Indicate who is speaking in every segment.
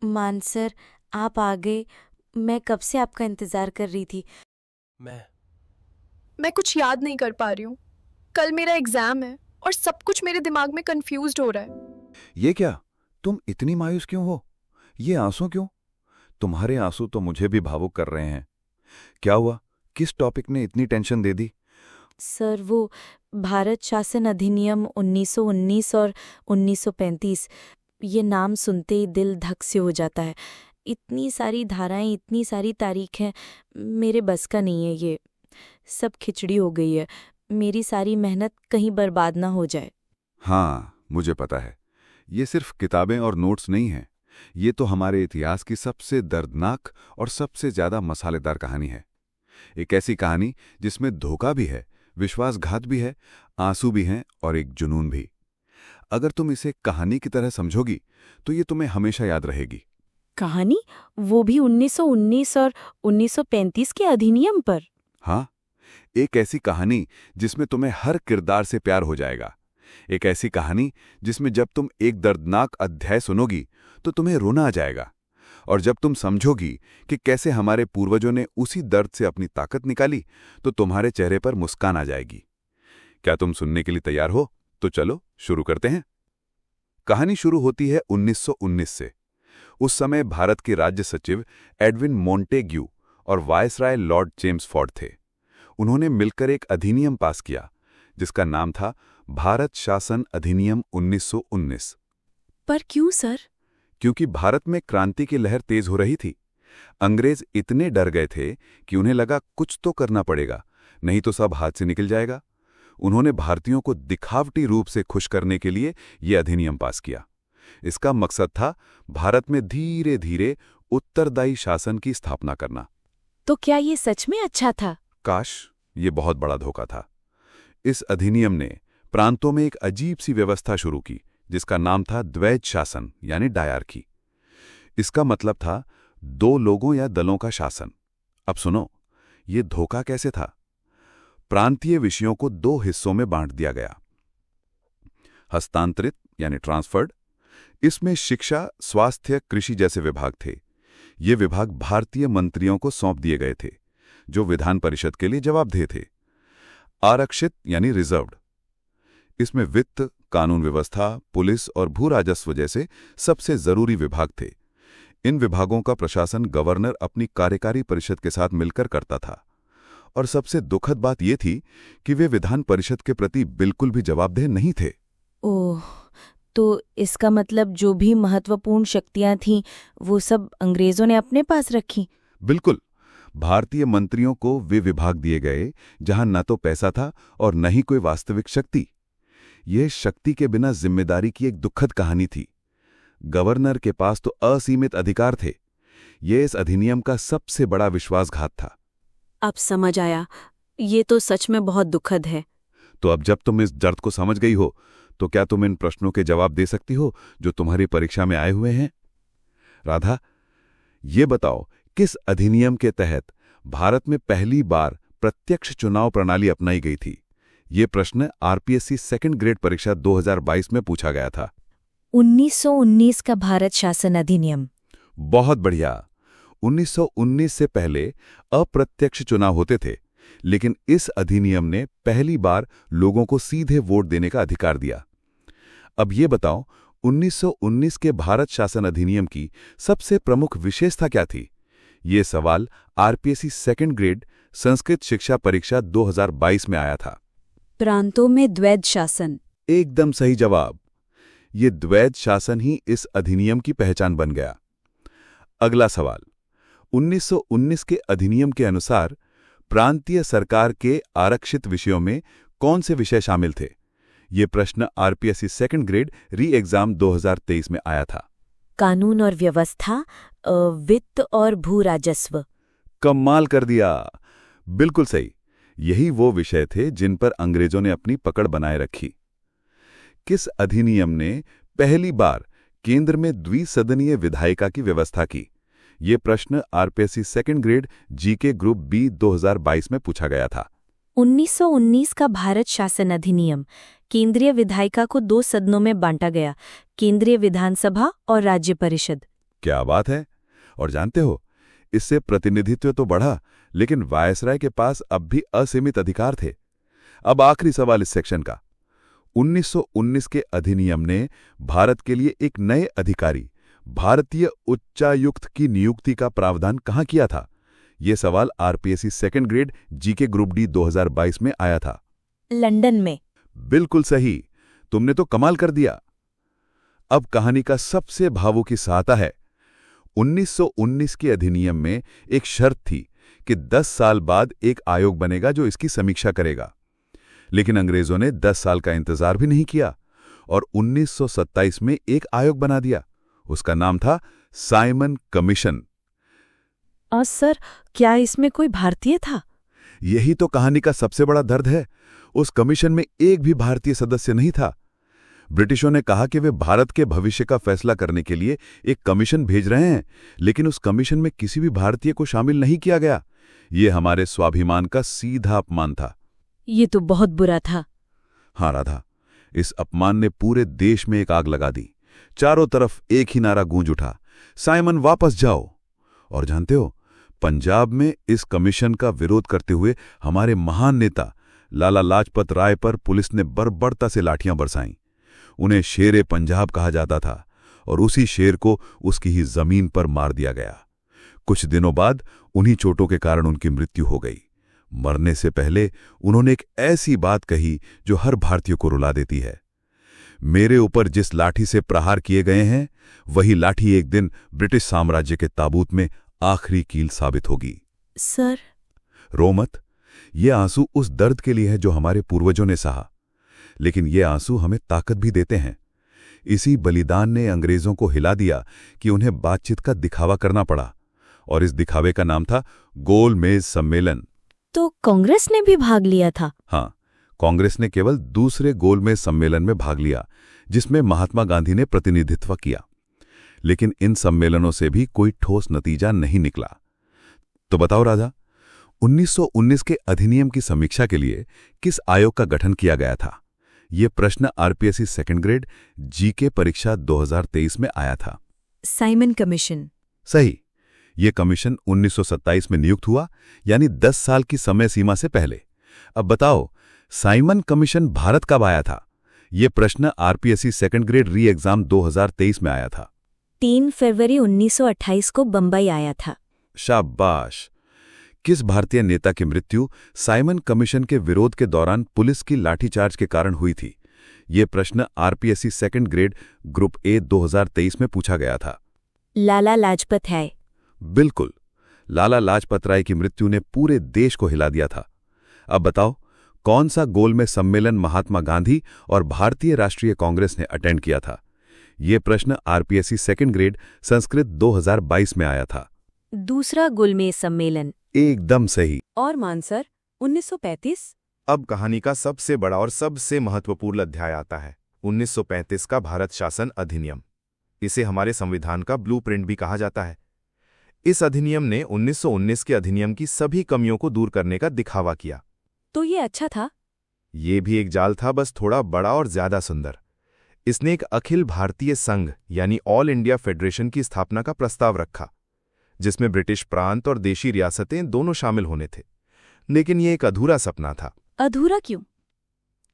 Speaker 1: मान सर, आप आ गए। मैं कब से आपका इंतजार कर रही थी।
Speaker 2: मैं कुछ याद नहीं कर पा रही हूँ। कल मेरा एग्जाम है और सब कुछ मेरे दिमाग में कंफ्यूज्ड हो रहा है।
Speaker 3: ये क्या? तुम इतनी मायूस क्यों हो? ये आंसू क्यों? तुम्हारे आंसू तो मुझे भी भावुक कर रहे हैं। क्या हुआ? किस टॉपिक ने इतनी टेंशन दे दी?
Speaker 1: सर, वो भारत शासन अधिनियम 1919 और 1935, ये नाम सुनते ही दिल धक से हो जाता है। इतनी सारी धाराएं, इतनी सारी तारीखें, मेरे बस का नहीं है ये। सब खिचड़ी हो गई है। मेरी सारी मेहनत कहीं बर्बाद ना हो जाए।
Speaker 3: हाँ, मुझे पता है। ये सिर्फ किताबें और नोट्स नहीं हैं। ये तो हमारे इतिहास की सबसे दर्दनाक और सबसे ज्यादा मसालेदार कहानी है। एक ऐसी कहानी जिसमें धोखा भी है, विश्वासघात भी है, आंसू भी हैं और एक जुनून भी। अगर तुम इसे कहानी की तरह समझोगी तो ये तुम्हें हमेशा याद रहेगी।
Speaker 1: कहानी? वो भी 1919 और 1935 के अधिनियम पर?
Speaker 3: हाँ, एक ऐसी कहानी जिसमें तुम्हें हर किरदार से प्यार हो जाएगा। एक ऐसी कहानी जिसमें जब तुम एक दर्दनाक अध्याय सुनोगी तो तुम्हें रोना आ जाएगा, और जब तुम समझोगी कि कैसे हमारे पूर्वजों ने उसी दर्द से अपनी ताकत निकाली तो तुम्हारे चेहरे पर मुस्कान आ जाएगी। क्या तुम सुनने के लिए तैयार हो? तो चलो शुरू करते हैं। कहानी शुरू होती है 1919 से। उस समय भारत के राज्य सचिव एडविन मोंटेग्यू और वायसराय लॉर्ड चेम्सफोर्ड थे। उन्होंने मिलकर एक अधिनियम पास किया जिसका नाम था भारत शासन अधिनियम 1919।
Speaker 1: पर क्यों सर?
Speaker 3: क्योंकि भारत में क्रांति की लहर तेज हो रही थी। अंग्रेज इतने डर गए थे कि उन्हें लगा कुछ तो करना पड़ेगा, नहीं तो सब हाथ से निकल जाएगा। उन्होंने भारतीयों को दिखावटी रूप से खुश करने के लिए यह अधिनियम पास किया। इसका मकसद था भारत में धीरे धीरे उत्तरदायी शासन की स्थापना करना।
Speaker 1: तो क्या ये सच में अच्छा था?
Speaker 3: काश, ये बहुत बड़ा धोखा था। इस अधिनियम ने प्रांतों में एक अजीब सी व्यवस्था शुरू की जिसका नाम था द्वैध शासन यानी डायरकी। इसका मतलब था दो लोगों या दलों का शासन। अब सुनो, ये धोखा कैसे था। प्रांतीय विषयों को दो हिस्सों में बांट दिया गया। हस्तांतरित यानी ट्रांसफर्ड, इसमें शिक्षा, स्वास्थ्य, कृषि जैसे विभाग थे। ये विभाग भारतीय मंत्रियों को सौंप दिए गए थे जो विधान परिषद के लिए जवाबदेह थे। आरक्षित यानी रिजर्व्ड, इसमें वित्त, कानून व्यवस्था, पुलिस और भू राजस्व जैसे सबसे जरूरी विभाग थे। इन विभागों का प्रशासन गवर्नर अपनी कार्यकारी परिषद के साथ मिलकर करता था। और सबसे दुखद बात यह थी कि वे विधान परिषद के प्रति बिल्कुल भी जवाबदेह नहीं थे।
Speaker 1: ओह, तो इसका मतलब जो भी महत्वपूर्ण शक्तियां थीं वो सब अंग्रेजों ने अपने पास रखी?
Speaker 3: बिल्कुल। भारतीय मंत्रियों को वे विभाग दिए गए जहां न तो पैसा था और न ही कोई वास्तविक शक्ति। यह शक्ति के बिना जिम्मेदारी की एक दुखद कहानी थी। गवर्नर के पास तो असीमित अधिकार थे। यह इस अधिनियम का सबसे बड़ा विश्वासघात था।
Speaker 1: अब समझ आया। ये तो सच में बहुत दुखद है।
Speaker 3: तो अब जब तुम इस दर्द को समझ गई हो तो क्या तुम इन प्रश्नों के जवाब दे सकती हो जो तुम्हारी परीक्षा में आए हुए हैं? राधा, ये बताओ, किस अधिनियम के तहत भारत में पहली बार प्रत्यक्ष चुनाव प्रणाली अपनाई गई थी? ये प्रश्न आरपीएससी सेकंड ग्रेड परीक्षा 2022 में पूछा गया था।
Speaker 1: 1919 का भारत शासन अधिनियम।
Speaker 3: बहुत बढ़िया। 1919 से पहले अप्रत्यक्ष चुनाव होते थे, लेकिन इस अधिनियम ने पहली बार लोगों को सीधे वोट देने का अधिकार दिया। अब ये बताओ, 1919 के भारत शासन अधिनियम की सबसे प्रमुख विशेषता क्या थी? ये सवाल आरपीएससी सेकंड ग्रेड संस्कृत शिक्षा परीक्षा 2022 में आया था।
Speaker 1: प्रांतों में द्वैध शासन।
Speaker 3: एकदम सही जवाब। ये द्वैध शासन ही इस अधिनियम की पहचान बन गया। अगला सवाल, 1919 के अधिनियम के अनुसार प्रांतीय सरकार के आरक्षित विषयों में कौन से विषय शामिल थे? ये प्रश्न आरपीएससी सेकंड ग्रेड री एग्जाम 2023 में आया था।
Speaker 1: कानून और व्यवस्था, वित्त और भू राजस्व।
Speaker 3: कमाल कर दिया। बिल्कुल सही। यही वो विषय थे जिन पर अंग्रेजों ने अपनी पकड़ बनाए रखी। किस अधिनियम ने पहली बार केंद्र में द्विसदनीय विधायिका की व्यवस्था की? ये प्रश्न RPSC second grade GK group B 2022 में पूछा गया था।
Speaker 1: 1919 का भारत शासन अधिनियम केंद्रीय विधायिका को दो सदनों में बांटा गया, केंद्रीय विधानसभा और राज्य परिषद।
Speaker 3: क्या बात है। और जानते हो, इससे प्रतिनिधित्व तो बढ़ा, लेकिन वायसराय के पास अब भी असीमित अधिकार थे। अब आखिरी सवाल इस सेक्शन का। 1919 के अधिनियम ने भारत के लिए एक नए अधिकारी, भारतीय उच्चायुक्त की नियुक्ति का प्रावधान कहां किया था? यह सवाल RPSC second grade GK group D 2022 में आया था।
Speaker 1: लंदन में।
Speaker 3: बिल्कुल सही, तुमने तो कमाल कर दिया। अब कहानी का सबसे भावुक हिस्सा आता है। 1919 के अधिनियम में एक शर्त थी कि 10 साल बाद एक आयोग बनेगा जो इसकी समीक्षा करेगा। लेकिन अंग्रेजों ने 10 साल का इंतजार भी नहीं किया और 1927 में एक आयोग बना दिया। उसका नाम था साइमन कमीशन।
Speaker 1: सर, क्या इसमें कोई भारतीय था?
Speaker 3: यही तो कहानी का सबसे बड़ा दर्द है। उस कमीशन में एक भी भारतीय सदस्य नहीं था। ब्रिटिशों ने कहा कि वे भारत के भविष्य का फैसला करने के लिए एक कमीशन भेज रहे हैं, लेकिन उस कमीशन में किसी भी भारतीय को शामिल नहीं किया गया। ये हमारे स्वाभिमान का सीधा अपमान था।
Speaker 1: ये तो बहुत बुरा था।
Speaker 3: हाँ राधा, इस अपमान ने पूरे देश में एक आग लगा दी। चारों तरफ एक ही नारा गूंज उठा, साइमन वापस जाओ। और जानते हो, पंजाब में इस कमीशन का विरोध करते हुए हमारे महान नेता लाला लाजपत राय पर पुलिस ने बर्बरता से लाठियां बरसाईं। उन्हें शेरे पंजाब कहा जाता था और उसी शेर को उसकी ही जमीन पर मार दिया गया। कुछ दिनों बाद उन्हीं चोटों के कारण उनकी मृत्यु हो गई। मरने से पहले उन्होंने एक ऐसी बात कही जो हर भारतीय को रुला देती है। मेरे ऊपर जिस लाठी से प्रहार किए गए हैं, वही लाठी एक दिन ब्रिटिश साम्राज्य के ताबूत में आखिरी कील साबित होगी।
Speaker 1: सर,
Speaker 3: रो मत। ये आंसू उस दर्द के लिए है जो हमारे पूर्वजों ने सहा, लेकिन ये आंसू हमें ताकत भी देते हैं। इसी बलिदान ने अंग्रेजों को हिला दिया कि उन्हें बातचीत का दिखावा करना पड़ा, और इस दिखावे का नाम था गोल मेज सम्मेलन।
Speaker 1: तो कांग्रेस ने भी भाग लिया था?
Speaker 3: हाँ, कांग्रेस ने केवल दूसरे गोलमेज सम्मेलन में भाग लिया, जिसमें महात्मा गांधी ने प्रतिनिधित्व किया। लेकिन इन सम्मेलनों से भी कोई ठोस नतीजा नहीं निकला। तो बताओ राजा, 1919 के अधिनियम की समीक्षा के लिए किस आयोग का गठन किया गया था? ये प्रश्न आरपीएससी सेकंड ग्रेड जीके परीक्षा 2023 में आया था।
Speaker 1: Simon commission.
Speaker 3: सही। ये कमीशन 1927 में नियुक्त हुआ, यानी 10 साल की समय सीमा से पहले। अब बताओ, साइमन कमीशन भारत कब आया था? ये प्रश्न आरपीएससी सेकंड ग्रेड री एग्जाम 2023 में आया था।
Speaker 1: 3 फरवरी 1928 को बंबई आया था।
Speaker 3: शाबाश। किस भारतीय नेता की मृत्यु साइमन कमीशन के विरोध के दौरान पुलिस की लाठीचार्ज के कारण हुई थी? ये प्रश्न RPSC second grade group A 2023 में पूछा गया था।
Speaker 1: लाला लाजपत राय।
Speaker 3: बिल्कुल, लाला लाजपत राय की मृत्यु ने पूरे देश को हिला दिया था। अब बताओ, कौन सा गोलमेज सम्मेलन महात्मा गांधी और भारतीय राष्ट्रीय कांग्रेस ने अटेंड किया था? ये प्रश्न आरपीएससी सेकंड ग्रेड संस्कृत 2022 में आया था।
Speaker 1: दूसरा गोलमेज सम्मेलन।
Speaker 3: एकदम सही।
Speaker 1: और मानसर 1935।
Speaker 4: अब कहानी का सबसे बड़ा और सबसे महत्वपूर्ण अध्याय आता है, 1935 का भारत शासन अधिनियम। इसे हमारे संविधान का ब्लूप्रिंट भी कहा जाता है। इस अधिनियम ने 1919 के अधिनियम की सभी कमियों को दूर करने का दिखावा किया।
Speaker 1: तो ये अच्छा था?
Speaker 4: ये भी एक जाल था, बस थोड़ा बड़ा और ज्यादा सुंदर। इसने एक अखिल भारतीय संघ यानी ऑल इंडिया फेडरेशन की स्थापना का प्रस्ताव रखा, जिसमें ब्रिटिश प्रांत और देशी रियासतें दोनों शामिल होने थे। लेकिन ये एक अधूरा सपना था।
Speaker 1: अधूरा क्यों?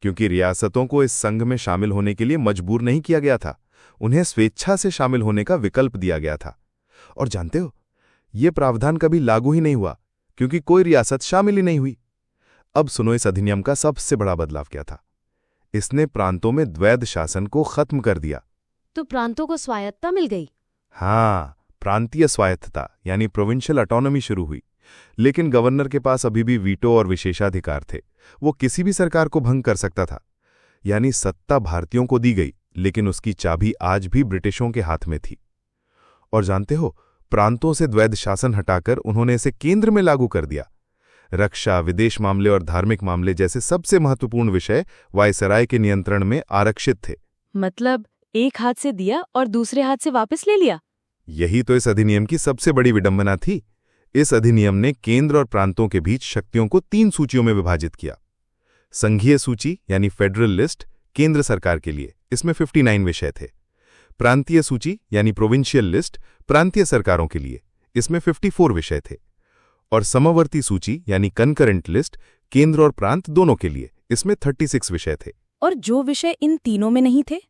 Speaker 4: क्योंकि रियासतों को इस संघ में शामिल होने के लिए मजबूर नहीं किया गया था, उन्हें स्वेच्छा से शामिल होने का विकल्प दिया गया था। और जानते हो, ये प्रावधान कभी लागू ही नहीं हुआ, क्योंकि कोई रियासत शामिल ही नहीं हुई। अब सुनो, इस अधिनियम का सबसे बड़ा बदलाव क्या था? इसने प्रांतों में द्वैध शासन को खत्म कर दिया।
Speaker 1: तो प्रांतों को स्वायत्तता मिल गई?
Speaker 4: हाँ, प्रांतीय स्वायत्तता यानी प्रोविंशियल ऑटोनॉमी शुरू हुई। लेकिन गवर्नर के पास अभी भी वीटो और विशेषाधिकार थे। वो किसी भी सरकार को भंग कर सकता था। यानी सत्ता भारतीयों को दी गई, लेकिन उसकी चाबी आज भी ब्रिटिशों के हाथ में थी। और जानते हो, प्रांतों से द्वैध शासन हटाकर उन्होंने इसे केंद्र में लागू कर दिया। रक्षा, विदेश मामले और धार्मिक मामले जैसे सबसे महत्वपूर्ण विषय वायसराय के नियंत्रण में आरक्षित थे।
Speaker 1: मतलब एक हाथ से दिया और दूसरे हाथ से वापस ले लिया।
Speaker 4: यही तो इस अधिनियम की सबसे बड़ी विडंबना थी। इस अधिनियम ने केंद्र और प्रांतों के बीच शक्तियों को 3 सूचियों में विभाजित किया। संघीय सूची यानी फेडरल लिस्ट केंद्र सरकार के लिए, इसमें 59 विषय थे। प्रांतीय सूची यानी प्रोविंशियल लिस्ट प्रांतीय सरकारों के लिए, इसमें 54 विषय थे। और समवर्ती सूची यानी कंकरेंट लिस्ट केंद्र और प्रांत दोनों के लिए, इसमें 36 विषय थे।
Speaker 1: और जो विषय इन तीनों में नहीं थे?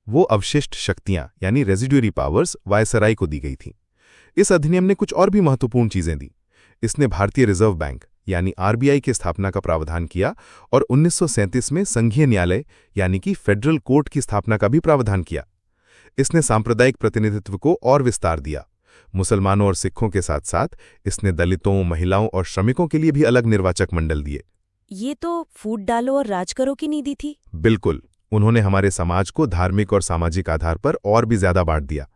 Speaker 4: वो अवशिष्ट शक्तियां यानी रेजिड्यूरी पावर्स वायसराय को दी गई थीं। इस अधिनियम ने कुछ और भी महत्वपूर्ण चीजें दी। इसने भारतीय रिजर्व बैंक यानी आरबीआई की स्थापना का प्रावधान किया और 1937 में संघीय न्यायालय यानी कि फेडरल कोर्ट की स्थापना का भी प्रावधान किया। इसने सांप्रदायिक प्रतिनिधित्व को और विस्तार दिया। मुसलमानों और सिखों के साथ साथ इसने दलितों, महिलाओं और श्रमिकों के लिए भी अलग निर्वाचक मंडल दिए।
Speaker 1: ये तो फूट डालो और राज करो की नीति थी।
Speaker 4: बिल्कुल, उन्होंने हमारे समाज को धार्मिक और सामाजिक आधार पर और भी ज्यादा बांट दिया।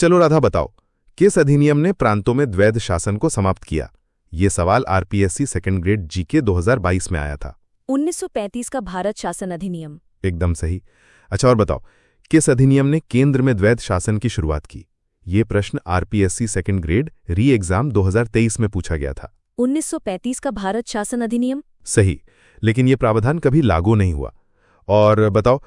Speaker 4: चलो राधा, बताओ, किस अधिनियम ने प्रांतों में द्वैध शासन को समाप्त किया? ये सवाल आरपीएससी सेकंड ग्रेड जीके 2022 में आया था।
Speaker 1: 1935 का भारत शासन अधिनियम।
Speaker 4: एकदम सही। अच्छा, और बताओ, किस अधिनियम ने केंद्र में द्वैध शासन की शुरुआत की? ये प्रश्न आरपीएससी सेकंड ग्रेड री एग्जाम 2023 में पूछा गया था।
Speaker 1: 1935 का भारत शासन अधिनियम।
Speaker 4: सही, लेकिन ये प्रावधान कभी लागू नहीं हुआ। और बताओ,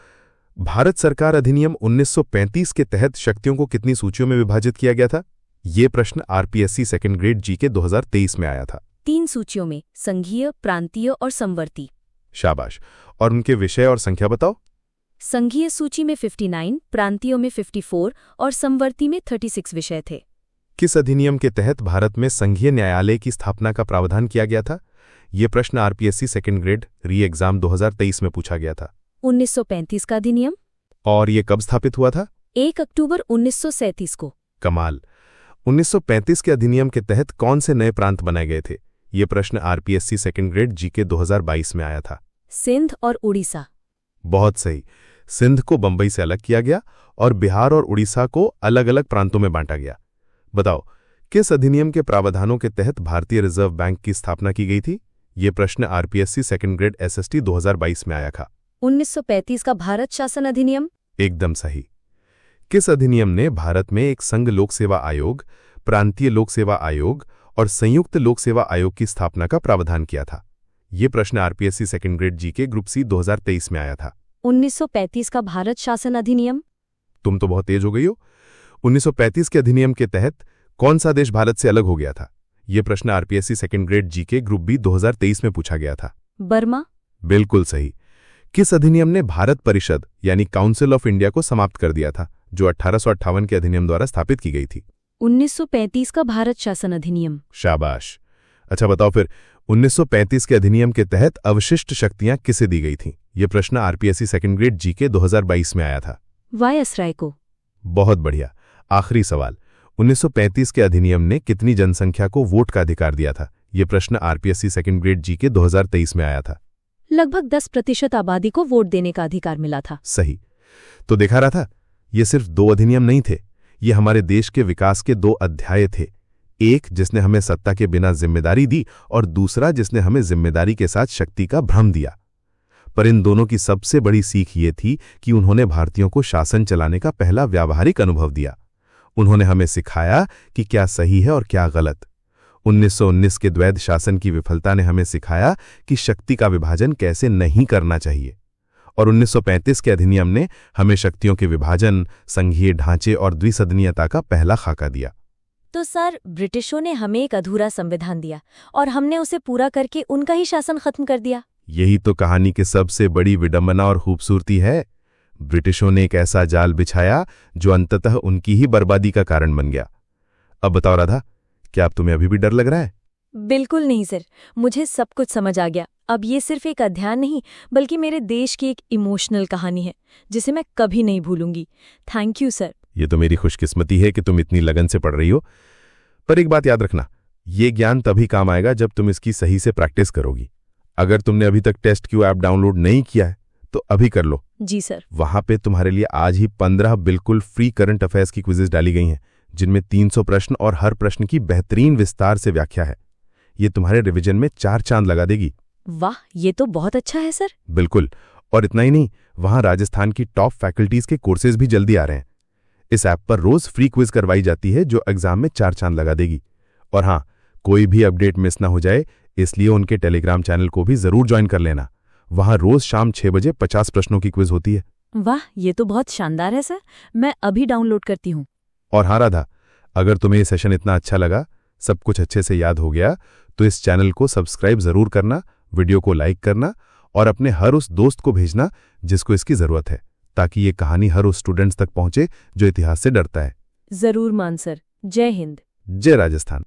Speaker 4: भारत सरकार अधिनियम 1935 के तहत शक्तियों को कितनी सूचियों में विभाजित किया गया था? ये प्रश्न आरपीएससी सेकंड ग्रेड जीके 2023 में आया था।
Speaker 1: 3 सूचियों में, संघीय, प्रांतीय और संवर्ती।
Speaker 4: शाबाश। और उनके विषय और संख्या बताओ।
Speaker 1: संघीय सूची में 59, प्रांतीयों में 54 और संवर्ती में 36 विषय थे।
Speaker 4: किस अधिनियम के तहत भारत में संघीय न्यायालय की स्थापना का प्रावधान किया गया था? ये प्रश्न आरपीएससी सेकंड ग्रेड री एग्जाम 2023 में पूछा गया था।
Speaker 1: 1935 का अधिनियम।
Speaker 4: और ये कब स्थापित हुआ था?
Speaker 1: 1 अक्टूबर 1937 को।
Speaker 4: कमाल। 1935 के अधिनियम के तहत कौन से नए प्रांत बनाए गए थे? ये प्रश्न आरपीएससी सेकंड ग्रेड जीके 2022 में आया था।
Speaker 1: सिंध और उड़ीसा।
Speaker 4: बहुत सही। सिंध को बंबई से अलग किया गया और बिहार और उड़ीसा को अलग अलग प्रांतों में बांटा गया। बताओ, किस अधिनियम के प्रावधानों के तहत भारतीय रिजर्व बैंक की स्थापना की गई थी? ये प्रश्न आरपीएससी सेकंड ग्रेड एसएसटी 2022 में आया था।
Speaker 1: 1935 का भारत शासन अधिनियम।
Speaker 4: एकदम सही। किस अधिनियम ने भारत में एक संघ लोक सेवा आयोग, प्रांतीय लोक सेवा आयोग और संयुक्त लोक सेवा आयोग की स्थापना का प्रावधान किया था? ये प्रश्न RPSC second grade GK group C 2023 में आया था।
Speaker 1: 1935 का भारत शासन अधिनियम।
Speaker 4: तुम तो बहुत तेज हो गई हो। 1935 के अधिनियम के तहत कौन सा देश भारत से अलग हो गया था? ये प्रश्न RPSC second grade GK group B 2023 में पूछा गया था।
Speaker 1: बर्मा।
Speaker 4: बिल्कुल सही। किस अधिनियम ने भारत परिषद यानी काउंसिल ऑफ इंडिया को समाप्त कर दिया था, जो 1858 के अधिनियम द्वारा स्थापित की गई थी?
Speaker 1: 1935 का भारत शासन अधिनियम।
Speaker 4: शाबाश। अच्छा बताओ फिर, 1935 के अधिनियम के तहत अवशिष्ट शक्तियां किसे दी गई थीं? ये प्रश्न आरपीएससी सेकंड ग्रेड जीके 2022 में आया था।
Speaker 1: वायसराय को।
Speaker 4: बहुत बढ़िया। आखिरी सवाल, 1935 के अधिनियम ने कितनी जनसंख्या को वोट का अधिकार दिया था? ये प्रश्न आरपीएससी सेकंड ग्रेड जीके 2023 में आया था।
Speaker 1: लगभग 10% आबादी को वोट देने का अधिकार मिला था।
Speaker 4: सही। तो देखा रहा था, ये सिर्फ 2 अधिनियम नहीं थे, ये हमारे देश के विकास के 2 अध्याय थे। एक जिसने हमें सत्ता के बिना जिम्मेदारी दी और दूसरा जिसने हमें जिम्मेदारी के साथ शक्ति का भ्रम दिया। पर इन दोनों की सबसे बड़ी सीख ये थी कि उन्होंने भारतीयों को शासन चलाने का पहला व्यावहारिक अनुभव दिया। उन्होंने हमें सिखाया कि क्या सही है और क्या गलत। 1919 के द्वैध शासन की विफलता ने हमें सिखाया कि शक्ति का विभाजन कैसे नहीं करना चाहिए। और 1935 के अधिनियम ने हमें शक्तियों के विभाजन, संघीय ढांचे और द्विसदनीयता का पहला खाका दिया।
Speaker 1: तो सर, ब्रिटिशों ने हमें एक अधूरा संविधान दिया और हमने उसे पूरा करके उनका ही शासन खत्म कर दिया।
Speaker 4: यही तो कहानी की सबसे बड़ी विडंबना और खूबसूरती है। ब्रिटिशों ने एक ऐसा जाल बिछाया जो अंततः उनकी ही बर्बादी का कारण बन गया। अब बताओ राधा, क्या अब तुम्हें अभी भी डर लग रहा है?
Speaker 1: बिल्कुल नहीं सर, मुझे सब कुछ समझ आ गया। अब ये सिर्फ एक अध्ययन नहीं, बल्कि मेरे देश की एक इमोशनल कहानी है जिसे मैं कभी नहीं भूलूंगी। Thank you sir.
Speaker 4: ये तो मेरी खुशकिस्मती है कि तुम इतनी लगन से पढ़ रही हो। पर एक बात याद रखना, ये ज्ञान तभी काम आएगा जब तुम इसकी सही से प्रैक्टिस करोगी। अगर तुमने अभी तक टेस्ट क्यू ऐप डाउनलोड नहीं किया है तो अभी कर लो।
Speaker 1: जी सर।
Speaker 4: वहां पे तुम्हारे लिए आज ही 15 बिल्कुल फ्री करंट अफेयर्स की क्विजेज डाली गई हैं, जिनमें 300 प्रश्न और हर प्रश्न की बेहतरीन विस्तार से व्याख्या है। ये तुम्हारे रिवीजन में 4 चांद लगा देगी।
Speaker 1: वाह, ये तो बहुत अच्छा है सर।
Speaker 4: बिल्कुल। और इतना ही नहीं, वहां राजस्थान की टॉप फैकल्टीज के कोर्सेज भी जल्दी आ रहे हैं। इस ऐप पर रोज फ्री क्विज करवाई जाती है जो एग्जाम में 4 चांद लगा देगी। और हाँ, कोई भी अपडेट मिस ना हो जाए, इसलिए उनके टेलीग्राम चैनल को भी जरूर ज्वाइन कर लेना। वहां रोज शाम 6 बजे 50 प्रश्नों की क्विज होती है।
Speaker 1: वाह, ये तो बहुत शानदार है सर। मैं अभी डाउनलोड करती हूँ।
Speaker 4: और हाँ राधा, अगर तुम्हें ये सेशन इतना अच्छा लगा, सब कुछ अच्छे से याद हो गया, तो इस चैनल को सब्सक्राइब जरूर करना, वीडियो को लाइक करना और अपने हर उस दोस्त को भेजना जिसको इसकी जरूरत है, ताकि ये कहानी हर उस स्टूडेंट्स तक पहुंचे जो इतिहास से डरता है।
Speaker 1: जरूर मान सर। जय हिंद।
Speaker 4: जय राजस्थान।